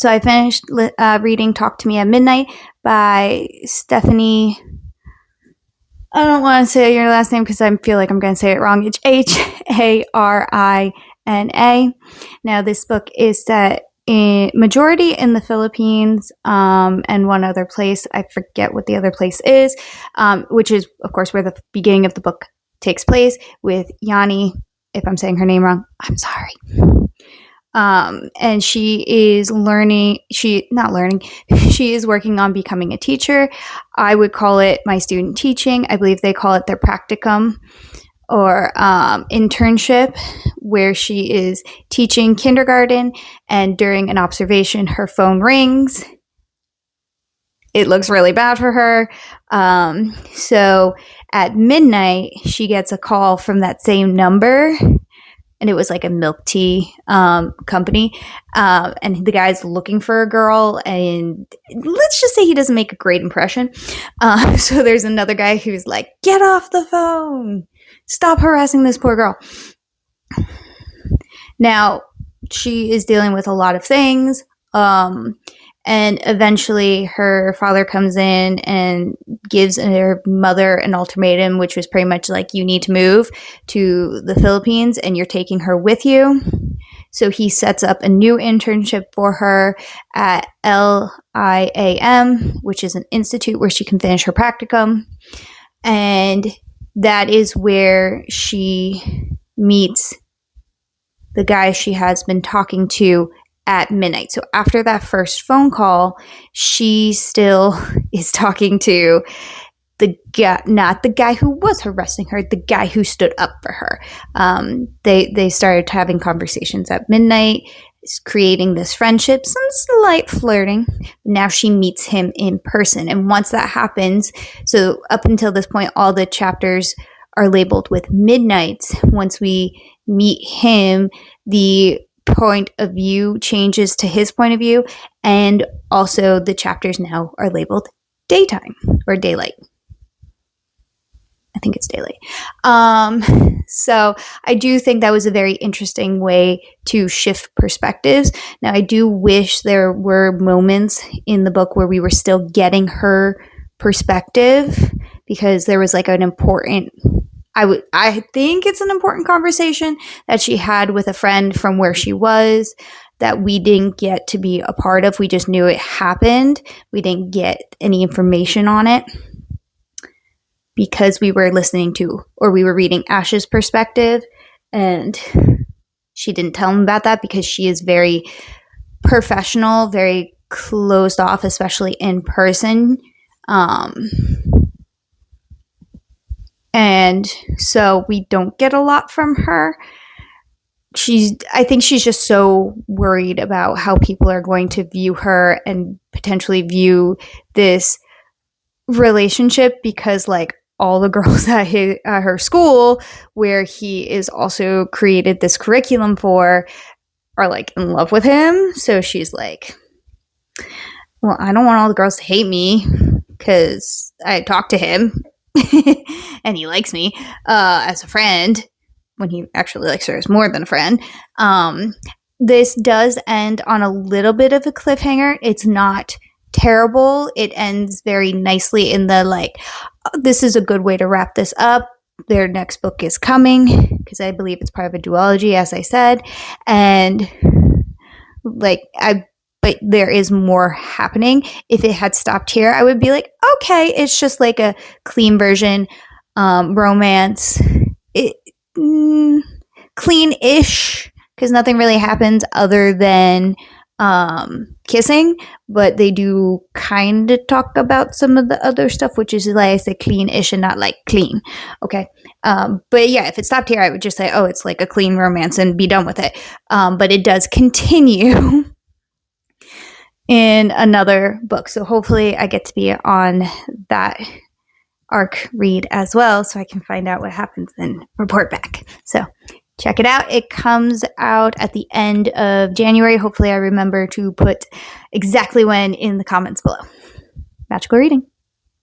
So I finished reading Talk to Me at Midnight by Stephanie. I don't want to say your last name because I feel like I'm going to say it wrong. It's Harina. Now, this book is set in majority in the Philippines and one other place. I forget what the other place is, which is, of course, where the beginning of the book takes place with Yannie. If I'm saying her name wrong, I'm sorry. And she is she is working on becoming a teacher. I would call it my student teaching. I believe they call it their practicum or internship, where she is teaching kindergarten, and during an observation, her phone rings. It looks really bad for her. So at midnight, she gets a call from that same number, and it was like a milk tea company. And the guy's looking for a girl, and let's just say he doesn't make a great impression. So there's another guy who's like, get off the phone. Stop harassing this poor girl. Now, she is dealing with a lot of things. And eventually her father comes in and gives her mother an ultimatum, which was pretty much like, you need to move to the Philippines and you're taking her with you. So he sets up a new internship for her at LIAM, which is an institute where she can finish her practicum. And that is where she meets the guy she has been talking to at midnight. So after that first phone call, she still is talking to the guy, not the guy who was harassing her, the guy who stood up for her. They started having conversations at midnight, creating this friendship, some slight flirting. Now she meets him in person. And once that happens, so up until this point, all the chapters are labeled with midnights. Once we meet him, the point of view changes to his point of view, and also the chapters now are labeled daytime or daylight. I think it's daylight. So I do think that was a very interesting way to shift perspectives. Now, I do wish there were moments in the book where we were still getting her perspective, because there was like an important, I think it's an important conversation that she had with a friend from where she was that we didn't get to be a part of. We just knew it happened. We didn't get any information on it because we were listening to, or we were reading Ash's perspective, and she didn't tell him about that because she is very professional, very closed off, especially in person. And so we don't get a lot from her. I think she's just so worried about how people are going to view her and potentially view this relationship, because like all the girls at her school, where he is also created this curriculum for, are like in love with him. So she's like, well, I don't want all the girls to hate me because I talked to him and he likes me as a friend, when he actually likes her as more than a friend. This does end on a little bit of a cliffhanger. It's not terrible. It ends very nicely in the like, this is a good way to wrap this up. Their next book is coming, because I believe it's part of a duology, as I said. And like, but there is more happening. If it had stopped here, I would be like, okay, it's just like a clean version, romance. Clean-ish, because nothing really happens other than kissing, but they do kind of talk about some of the other stuff, which is why I say clean-ish and not like clean. Okay. But yeah, if it stopped here, I would just say, oh, it's like a clean romance and be done with it. But it does continue in another book. So hopefully I get to be on that arc read as well, so I can find out what happens and report back. So check it out. It comes out at the end of January. Hopefully I remember to put exactly when in the comments below. Magical reading.